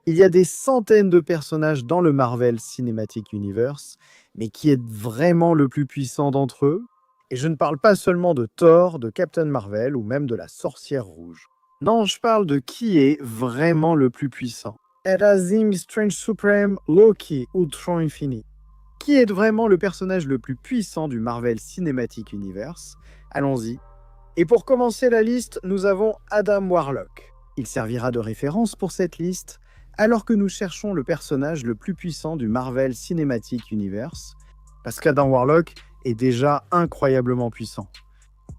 Il y a des centaines de personnages dans le Marvel Cinematic Universe, mais qui est vraiment le plus puissant d'entre eux? Et je ne parle pas seulement de Thor, de Captain Marvel ou même de la Sorcière Rouge. Non, je parle de qui est vraiment le plus puissant. Erazim Strange Supreme, Loki, Ultron Infinity. Qui est vraiment le personnage le plus puissant du Marvel Cinematic Universe? Allons-y. Et pour commencer la liste, nous avons Adam Warlock. Il servira de référence pour cette liste, alors que nous cherchons le personnage le plus puissant du Marvel Cinematic Universe, parce qu'Adam Warlock est déjà incroyablement puissant.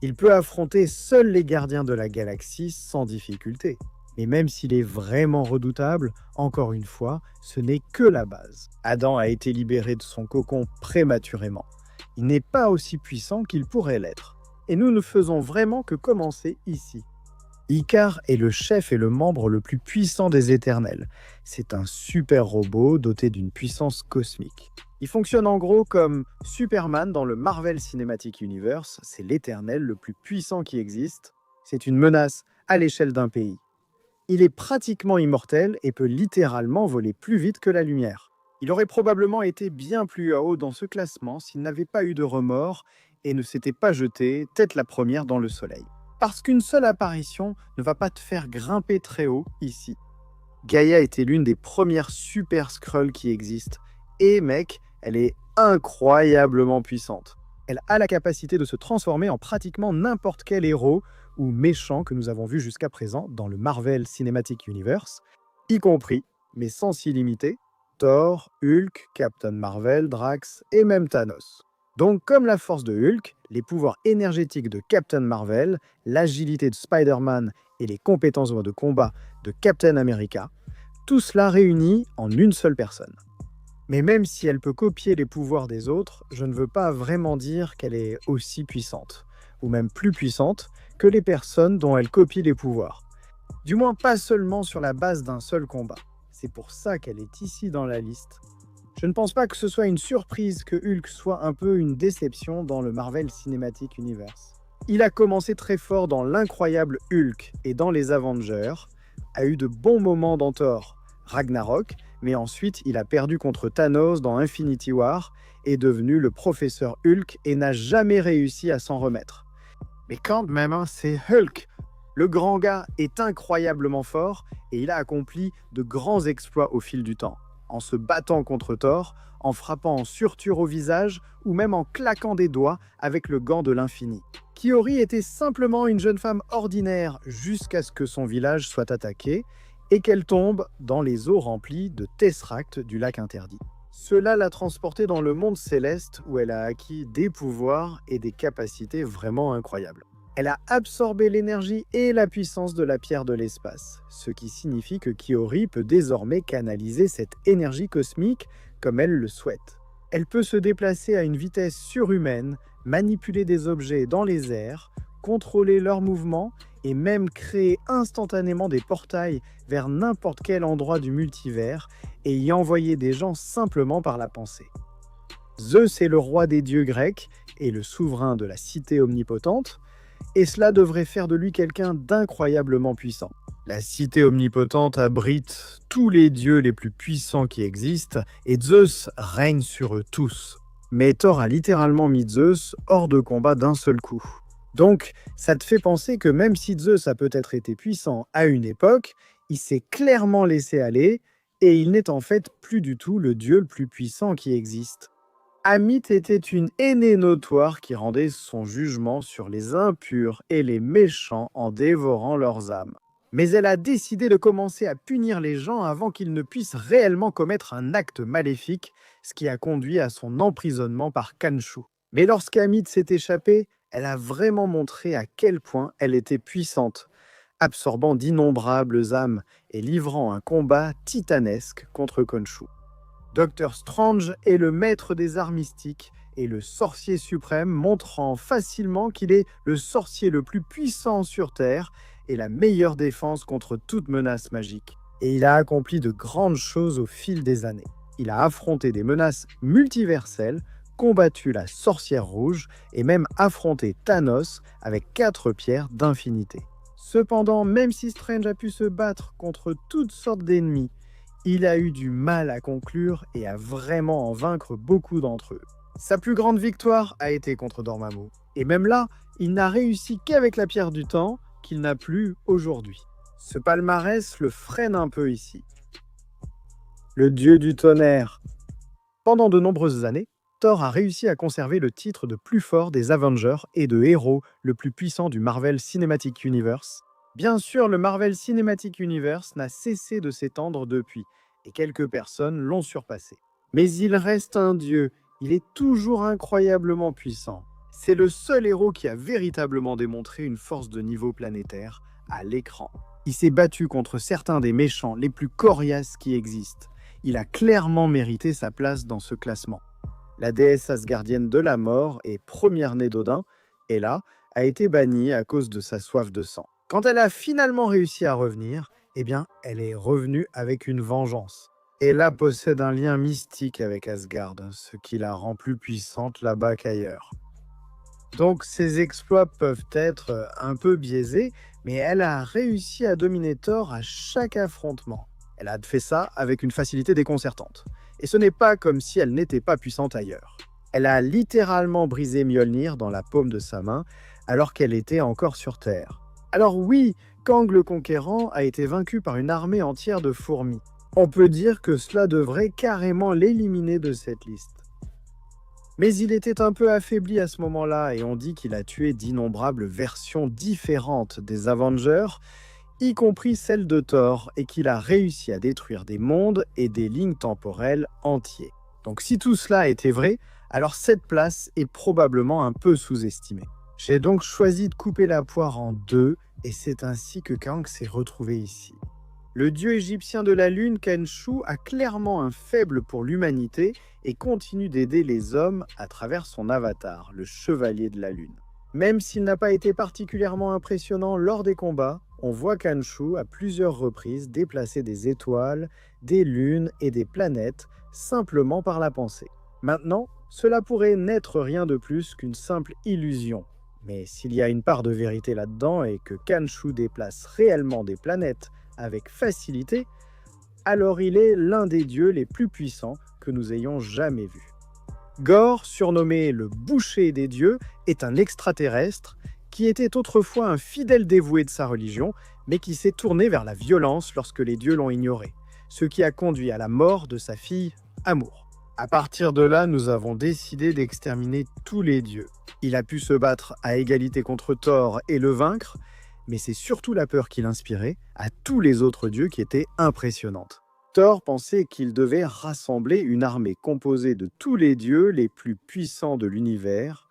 Il peut affronter seuls les gardiens de la galaxie sans difficulté. Mais même s'il est vraiment redoutable, encore une fois, ce n'est que la base. Adam a été libéré de son cocon prématurément. Il n'est pas aussi puissant qu'il pourrait l'être. Et nous ne faisons vraiment que commencer ici. Icare est le chef et le membre le plus puissant des Éternels. C'est un super robot doté d'une puissance cosmique. Il fonctionne en gros comme Superman dans le Marvel Cinematic Universe, c'est l'Éternel le plus puissant qui existe. C'est une menace à l'échelle d'un pays. Il est pratiquement immortel et peut littéralement voler plus vite que la lumière. Il aurait probablement été bien plus haut dans ce classement s'il n'avait pas eu de remords et ne s'était pas jeté tête la première dans le soleil. Parce qu'une seule apparition ne va pas te faire grimper très haut ici. Gaïa était l'une des premières super Skrulls qui existent. Et mec, elle est incroyablement puissante. Elle a la capacité de se transformer en pratiquement n'importe quel héros ou méchant que nous avons vu jusqu'à présent dans le Marvel Cinematic Universe, y compris, mais sans s'y limiter, Thor, Hulk, Captain Marvel, Drax et même Thanos. Donc comme la force de Hulk, les pouvoirs énergétiques de Captain Marvel, l'agilité de Spider-Man et les compétences de combat de Captain America, tout cela réuni en une seule personne. Mais même si elle peut copier les pouvoirs des autres, je ne veux pas vraiment dire qu'elle est aussi puissante, ou même plus puissante, que les personnes dont elle copie les pouvoirs. Du moins pas seulement sur la base d'un seul combat. C'est pour ça qu'elle est ici dans la liste. Je ne pense pas que ce soit une surprise que Hulk soit un peu une déception dans le Marvel Cinematic Universe. Il a commencé très fort dans l'incroyable Hulk et dans les Avengers, a eu de bons moments dans Thor, Ragnarok, mais ensuite il a perdu contre Thanos dans Infinity War, est devenu le professeur Hulk et n'a jamais réussi à s'en remettre. Mais quand même, hein, c'est Hulk. Le grand gars est incroyablement fort et il a accompli de grands exploits au fil du temps, en se battant contre Thor, en frappant en surture au visage ou même en claquant des doigts avec le gant de l'infini. Kiori était simplement une jeune femme ordinaire jusqu'à ce que son village soit attaqué et qu'elle tombe dans les eaux remplies de Tesseract du lac interdit. Cela l'a transportée dans le monde céleste où elle a acquis des pouvoirs et des capacités vraiment incroyables. Elle a absorbé l'énergie et la puissance de la pierre de l'espace, ce qui signifie que Kiori peut désormais canaliser cette énergie cosmique comme elle le souhaite. Elle peut se déplacer à une vitesse surhumaine, manipuler des objets dans les airs, contrôler leurs mouvements et même créer instantanément des portails vers n'importe quel endroit du multivers et y envoyer des gens simplement par la pensée. Zeus est le roi des dieux grecs et le souverain de la cité omnipotente, et cela devrait faire de lui quelqu'un d'incroyablement puissant. La cité omnipotente abrite tous les dieux les plus puissants qui existent, et Zeus règne sur eux tous. Mais Thor a littéralement mis Zeus hors de combat d'un seul coup. Donc, ça te fait penser que même si Zeus a peut-être été puissant à une époque, il s'est clairement laissé aller, et il n'est en fait plus du tout le dieu le plus puissant qui existe. Amit était une aînée notoire qui rendait son jugement sur les impurs et les méchants en dévorant leurs âmes. Mais elle a décidé de commencer à punir les gens avant qu'ils ne puissent réellement commettre un acte maléfique, ce qui a conduit à son emprisonnement par Khonshu. Mais lorsqu'Amit s'est échappée, elle a vraiment montré à quel point elle était puissante, absorbant d'innombrables âmes et livrant un combat titanesque contre Khonshu. Docteur Strange est le maître des arts mystiques et le sorcier suprême, montrant facilement qu'il est le sorcier le plus puissant sur Terre et la meilleure défense contre toute menace magique. Et il a accompli de grandes choses au fil des années. Il a affronté des menaces multiverselles, combattu la sorcière rouge et même affronté Thanos avec 4 pierres d'infinité. Cependant, même si Strange a pu se battre contre toutes sortes d'ennemis, il a eu du mal à conclure et à vraiment en vaincre beaucoup d'entre eux. Sa plus grande victoire a été contre Dormammu. Et même là, il n'a réussi qu'avec la pierre du temps qu'il n'a plus aujourd'hui. Ce palmarès le freine un peu ici. Le dieu du tonnerre. Pendant de nombreuses années, Thor a réussi à conserver le titre de plus fort des Avengers et de héros le plus puissant du Marvel Cinematic Universe. Bien sûr, le Marvel Cinematic Universe n'a cessé de s'étendre depuis, et quelques personnes l'ont surpassé. Mais il reste un dieu, il est toujours incroyablement puissant. C'est le seul héros qui a véritablement démontré une force de niveau planétaire à l'écran. Il s'est battu contre certains des méchants les plus coriaces qui existent. Il a clairement mérité sa place dans ce classement. La déesse asgardienne de la mort et première-née d'Odin, Hela, a été bannie à cause de sa soif de sang. Quand elle a finalement réussi à revenir, eh bien, elle est revenue avec une vengeance. Hela possède un lien mystique avec Asgard, ce qui la rend plus puissante là-bas qu'ailleurs. Donc ses exploits peuvent être un peu biaisés, mais elle a réussi à dominer Thor à chaque affrontement. Elle a fait ça avec une facilité déconcertante. Et ce n'est pas comme si elle n'était pas puissante ailleurs. Elle a littéralement brisé Mjolnir dans la paume de sa main, alors qu'elle était encore sur Terre. Alors oui, Kang le Conquérant a été vaincu par une armée entière de fourmis. On peut dire que cela devrait carrément l'éliminer de cette liste. Mais il était un peu affaibli à ce moment-là et on dit qu'il a tué d'innombrables versions différentes des Avengers, y compris celle de Thor, et qu'il a réussi à détruire des mondes et des lignes temporelles entiers. Donc si tout cela était vrai, alors cette place est probablement un peu sous-estimée. J'ai donc choisi de couper la poire en deux, et c'est ainsi que Kang s'est retrouvé ici. Le dieu égyptien de la lune, Khenshu, a clairement un faible pour l'humanité et continue d'aider les hommes à travers son avatar, le chevalier de la lune. Même s'il n'a pas été particulièrement impressionnant lors des combats, on voit Khenshu à plusieurs reprises déplacer des étoiles, des lunes et des planètes simplement par la pensée. Maintenant, cela pourrait n'être rien de plus qu'une simple illusion. Mais s'il y a une part de vérité là-dedans et que Khenshu déplace réellement des planètes avec facilité, alors il est l'un des dieux les plus puissants que nous ayons jamais vus. Gorr, surnommé le boucher des dieux, est un extraterrestre qui était autrefois un fidèle dévoué de sa religion, mais qui s'est tourné vers la violence lorsque les dieux l'ont ignoré, ce qui a conduit à la mort de sa fille Amour. À partir de là, nous avons décidé d'exterminer tous les dieux. Il a pu se battre à égalité contre Thor et le vaincre, mais c'est surtout la peur qu'il inspirait à tous les autres dieux qui étaient impressionnantes. Thor pensait qu'il devait rassembler une armée composée de tous les dieux les plus puissants de l'univers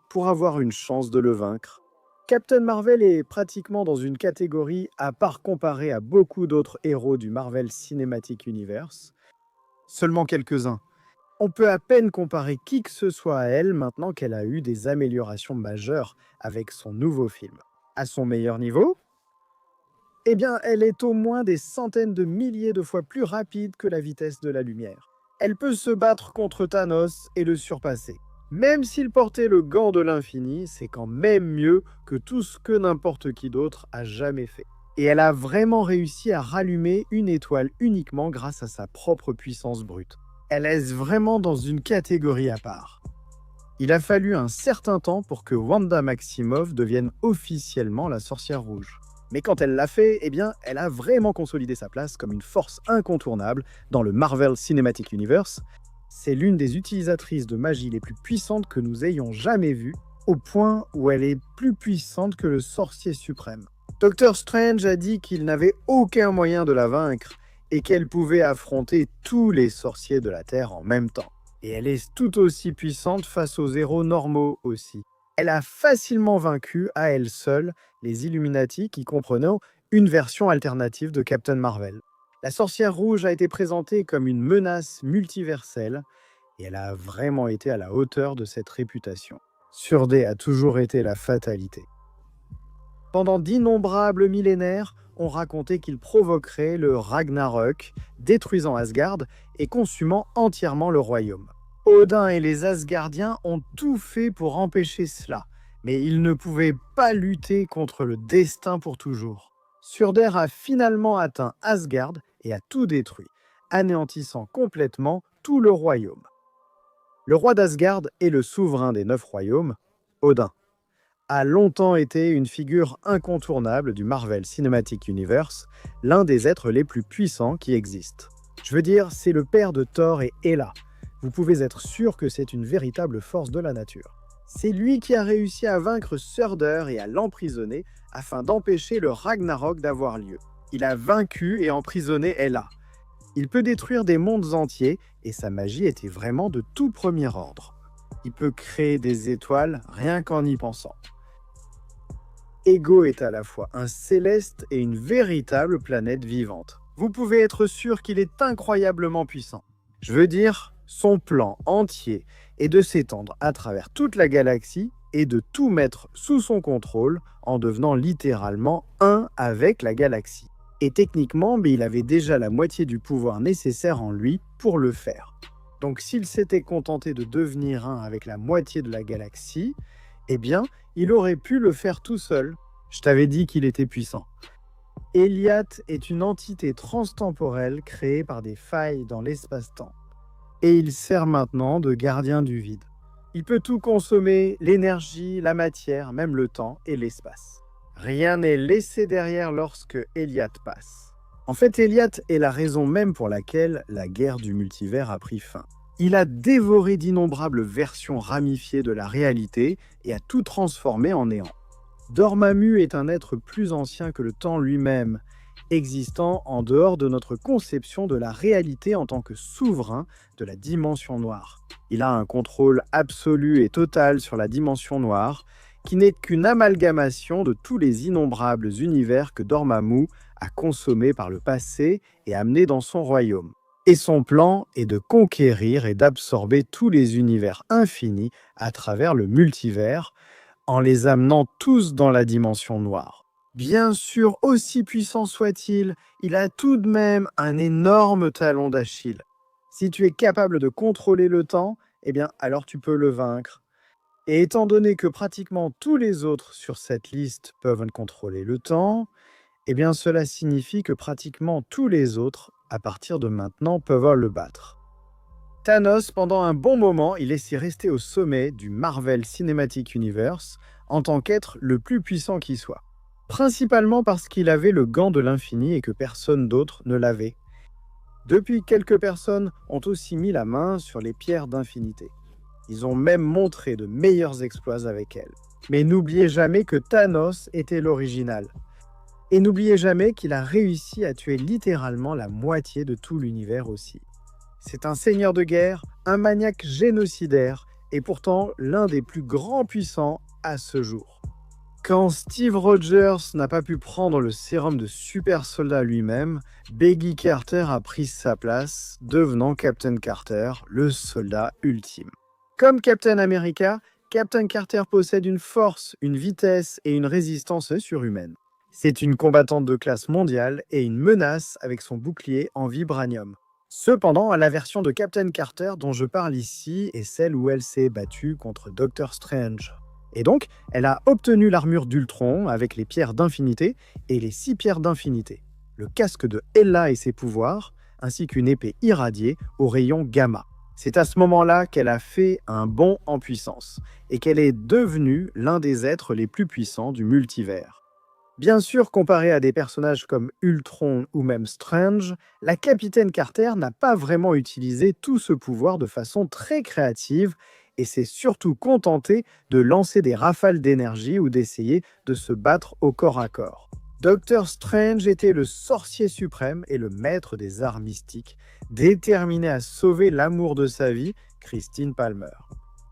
pour avoir une chance de le vaincre. Captain Marvel est pratiquement dans une catégorie à part comparée à beaucoup d'autres héros du Marvel Cinematic Universe. Seulement quelques-uns. On peut à peine comparer qui que ce soit à elle maintenant qu'elle a eu des améliorations majeures avec son nouveau film. À son meilleur niveau, eh bien, elle est au moins des centaines de milliers de fois plus rapide que la vitesse de la lumière. Elle peut se battre contre Thanos et le surpasser. Même s'il portait le gant de l'infini, c'est quand même mieux que tout ce que n'importe qui d'autre a jamais fait. Et elle a vraiment réussi à rallumer une étoile uniquement grâce à sa propre puissance brute. Elle est vraiment dans une catégorie à part. Il a fallu un certain temps pour que Wanda Maximoff devienne officiellement la sorcière rouge. Mais quand elle l'a fait, eh bien, elle a vraiment consolidé sa place comme une force incontournable dans le Marvel Cinematic Universe. C'est l'une des utilisatrices de magie les plus puissantes que nous ayons jamais vues, au point où elle est plus puissante que le sorcier suprême. Doctor Strange a dit qu'il n'avait aucun moyen de la vaincre et qu'elle pouvait affronter tous les sorciers de la Terre en même temps. Et elle est tout aussi puissante face aux héros normaux aussi. Elle a facilement vaincu à elle seule les Illuminati qui comprenaient une version alternative de Captain Marvel. La sorcière rouge a été présentée comme une menace multiverselle et elle a vraiment été à la hauteur de cette réputation. Surdé a toujours été la fatalité. Pendant d'innombrables millénaires, on racontait qu'il provoquerait le Ragnarök, détruisant Asgard et consumant entièrement le royaume. Odin et les Asgardiens ont tout fait pour empêcher cela, mais ils ne pouvaient pas lutter contre le destin pour toujours. Surtur a finalement atteint Asgard et a tout détruit. anéantissant complètement tout le royaume. Le roi d'Asgard et le souverain des 9 royaumes, Odin, a longtemps été une figure incontournable du Marvel Cinematic Universe, l'un des êtres les plus puissants qui existent. Je veux dire, c'est le père de Thor et Hela. Vous pouvez être sûr que c'est une véritable force de la nature. C'est lui qui a réussi à vaincre Surtur et à l'emprisonner afin d'empêcher le Ragnarok d'avoir lieu. Il a vaincu et emprisonné Hela. Il peut détruire des mondes entiers et sa magie était vraiment de tout premier ordre. Il peut créer des étoiles rien qu'en y pensant. Ego est à la fois un céleste et une véritable planète vivante. Vous pouvez être sûr qu'il est incroyablement puissant. Je veux dire, son plan entier est de s'étendre à travers toute la galaxie et de tout mettre sous son contrôle en devenant littéralement un avec la galaxie. Et techniquement, il avait déjà la moitié du pouvoir nécessaire en lui pour le faire. Donc s'il s'était contenté de devenir un avec la moitié de la galaxie, eh bien, il aurait pu le faire tout seul. Je t'avais dit qu'il était puissant. Elyat est une entité transtemporelle créée par des failles dans l'espace-temps. Et il sert maintenant de gardien du vide. Il peut tout consommer, l'énergie, la matière, même le temps et l'espace. Rien n'est laissé derrière lorsque Elyat passe. En fait, Elyat est la raison même pour laquelle la guerre du multivers a pris fin. Il a dévoré d'innombrables versions ramifiées de la réalité et a tout transformé en néant. Dormammu est un être plus ancien que le temps lui-même, existant en dehors de notre conception de la réalité en tant que souverain de la dimension noire. Il a un contrôle absolu et total sur la dimension noire, qui n'est qu'une amalgamation de tous les innombrables univers que Dormammu a consommés par le passé et amenés dans son royaume. Et son plan est de conquérir et d'absorber tous les univers infinis à travers le multivers, en les amenant tous dans la dimension noire. Bien sûr, aussi puissant soit-il, il a tout de même un énorme talon d'Achille. Si tu es capable de contrôler le temps, eh bien alors tu peux le vaincre. Et étant donné que pratiquement tous les autres sur cette liste peuvent contrôler le temps, eh bien cela signifie que pratiquement tous les autres, à partir de maintenant, peuvent le battre. Thanos, pendant un bon moment, il est resté au sommet du Marvel Cinematic Universe en tant qu'être le plus puissant qui soit. Principalement parce qu'il avait le gant de l'infini et que personne d'autre ne l'avait. Depuis, quelques personnes ont aussi mis la main sur les pierres d'infinité. Ils ont même montré de meilleurs exploits avec elles. Mais n'oubliez jamais que Thanos était l'original. Et n'oubliez jamais qu'il a réussi à tuer littéralement la moitié de tout l'univers aussi. C'est un seigneur de guerre, un maniaque génocidaire, et pourtant l'un des plus grands puissants à ce jour. Quand Steve Rogers n'a pas pu prendre le sérum de super soldat lui-même, Peggy Carter a pris sa place, devenant Captain Carter, le soldat ultime. Comme Captain America, Captain Carter possède une force, une vitesse et une résistance surhumaine. C'est une combattante de classe mondiale et une menace avec son bouclier en vibranium. Cependant, la version de Captain Carter dont je parle ici est celle où elle s'est battue contre Doctor Strange. Et donc, elle a obtenu l'armure d'Ultron avec les pierres d'infinité et les 6 pierres d'infinité, le casque de Hela et ses pouvoirs, ainsi qu'une épée irradiée au rayon gamma. C'est à ce moment-là qu'elle a fait un bond en puissance et qu'elle est devenue l'un des êtres les plus puissants du multivers. Bien sûr, comparé à des personnages comme Ultron ou même Strange, la Capitaine Carter n'a pas vraiment utilisé tout ce pouvoir de façon très créative et s'est surtout contentée de lancer des rafales d'énergie ou d'essayer de se battre au corps à corps. Doctor Strange était le sorcier suprême et le maître des arts mystiques, déterminé à sauver l'amour de sa vie, Christine Palmer.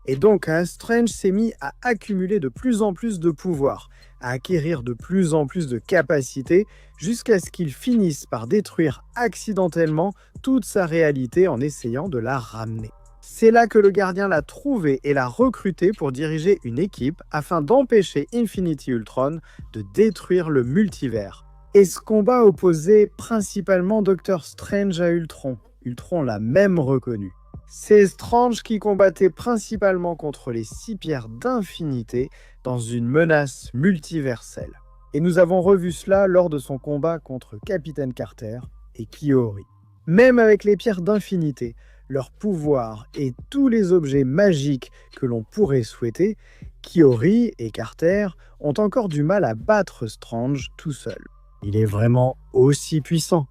Et donc, Strange s'est mis à accumuler de plus en plus de pouvoir, à acquérir de plus en plus de capacités, jusqu'à ce qu'il finisse par détruire accidentellement toute sa réalité en essayant de la ramener. C'est là que le gardien l'a trouvé et l'a recruté pour diriger une équipe afin d'empêcher Infinity Ultron de détruire le multivers. Et ce combat opposait principalement Doctor Strange à Ultron. Ultron l'a même reconnu. C'est Strange qui combattait principalement contre les 6 pierres d'infinité dans une menace multiverselle. Et nous avons revu cela lors de son combat contre Capitaine Carter et Kiori. Même avec les pierres d'infinité, leur pouvoir et tous les objets magiques que l'on pourrait souhaiter, Kiori et Carter ont encore du mal à battre Strange tout seul. Il est vraiment aussi puissant.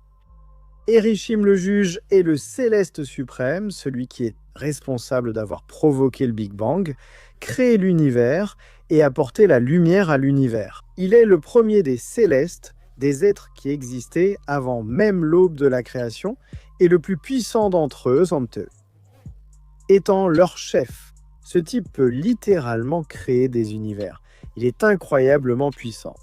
Erishim le juge est le céleste suprême, celui qui est responsable d'avoir provoqué le Big Bang, créé l'univers et apporté la lumière à l'univers. Il est le premier des célestes, des êtres qui existaient avant même l'aube de la création, et le plus puissant d'entre eux, Zanteu. Étant leur chef, ce type peut littéralement créer des univers. Il est incroyablement puissant.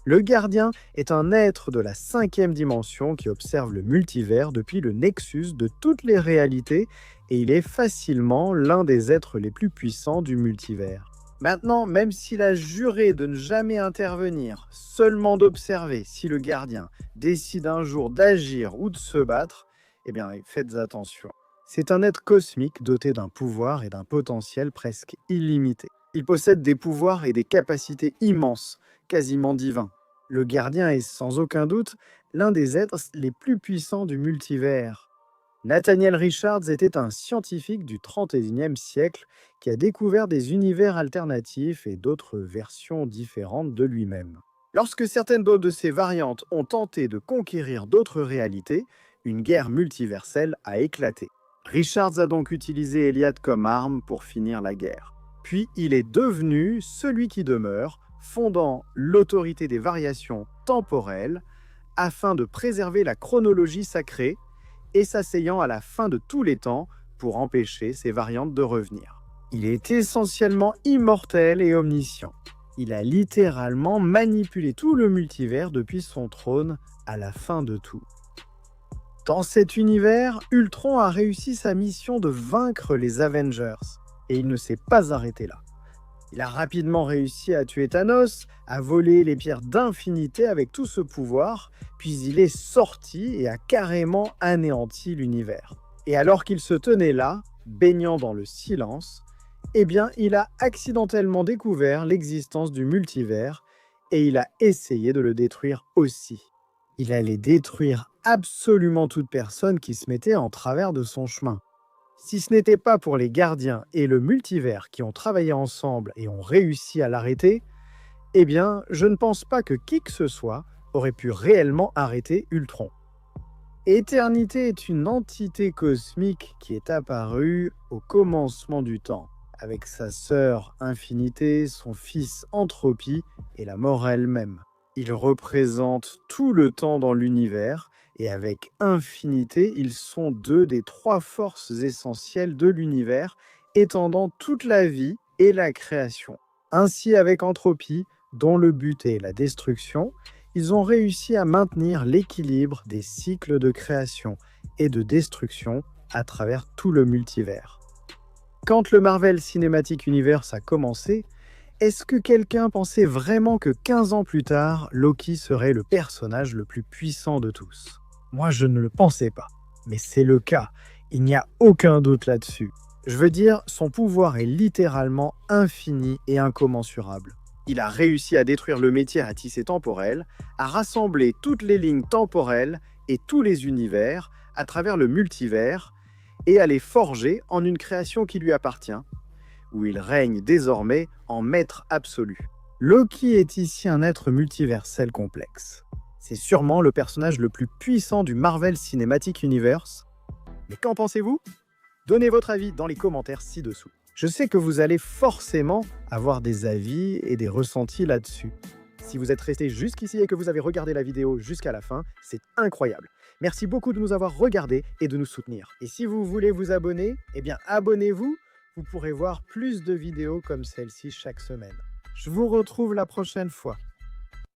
Le gardien est un être de la 5e dimension qui observe le multivers depuis le nexus de toutes les réalités et il est facilement l'un des êtres les plus puissants du multivers. Maintenant, même s'il a juré de ne jamais intervenir, seulement d'observer si le gardien décide un jour d'agir ou de se battre, eh bien faites attention. C'est un être cosmique doté d'un pouvoir et d'un potentiel presque illimité. Il possède des pouvoirs et des capacités immenses, quasiment divins. Le gardien est sans aucun doute l'un des êtres les plus puissants du multivers. Nathaniel Richards était un scientifique du 31e siècle qui a découvert des univers alternatifs et d'autres versions différentes de lui-même. Lorsque certaines de ces variantes ont tenté de conquérir d'autres réalités, une guerre multiverselle a éclaté. Richards a donc utilisé Eliade comme arme pour finir la guerre. Puis il est devenu celui qui demeure, fondant l'autorité des variations temporelles afin de préserver la chronologie sacrée et s'asseyant à la fin de tous les temps pour empêcher ces variantes de revenir. Il est essentiellement immortel et omniscient. Il a littéralement manipulé tout le multivers depuis son trône à la fin de tout. Dans cet univers, Ultron a réussi sa mission de vaincre les Avengers, et il ne s'est pas arrêté là. Il a rapidement réussi à tuer Thanos, à voler les pierres d'infinité avec tout ce pouvoir, puis il est sorti et a carrément anéanti l'univers. Et alors qu'il se tenait là, baignant dans le silence, eh bien, il a accidentellement découvert l'existence du multivers et il a essayé de le détruire aussi. Il allait détruire absolument toute personne qui se mettait en travers de son chemin. Si ce n'était pas pour les gardiens et le multivers qui ont travaillé ensemble et ont réussi à l'arrêter, eh bien, je ne pense pas que qui que ce soit aurait pu réellement arrêter Ultron. Éternité est une entité cosmique qui est apparue au commencement du temps, avec sa sœur Infinité, son fils Entropie et la mort elle-même. Il représente tout le temps dans l'univers, et avec Infinité, ils sont 2 des 3 forces essentielles de l'univers, étendant toute la vie et la création. Ainsi, avec Entropie, dont le but est la destruction, ils ont réussi à maintenir l'équilibre des cycles de création et de destruction à travers tout le multivers. Quand le Marvel Cinematic Universe a commencé, est-ce que quelqu'un pensait vraiment que 15 ans plus tard, Loki serait le personnage le plus puissant de tous ? Moi, je ne le pensais pas. Mais c'est le cas. Il n'y a aucun doute là-dessus. Je veux dire, son pouvoir est littéralement infini et incommensurable. Il a réussi à détruire le métier à tisser temporel, à rassembler toutes les lignes temporelles et tous les univers à travers le multivers et à les forger en une création qui lui appartient, où il règne désormais en maître absolu. Loki est ici un être multiversel complexe. C'est sûrement le personnage le plus puissant du Marvel Cinematic Universe. Mais qu'en pensez-vous ? Donnez votre avis dans les commentaires ci-dessous. Je sais que vous allez forcément avoir des avis et des ressentis là-dessus. Si vous êtes resté jusqu'ici et que vous avez regardé la vidéo jusqu'à la fin, c'est incroyable. Merci beaucoup de nous avoir regardés et de nous soutenir. Et si vous voulez vous abonner, eh bien abonnez-vous. Vous pourrez voir plus de vidéos comme celle-ci chaque semaine. Je vous retrouve la prochaine fois.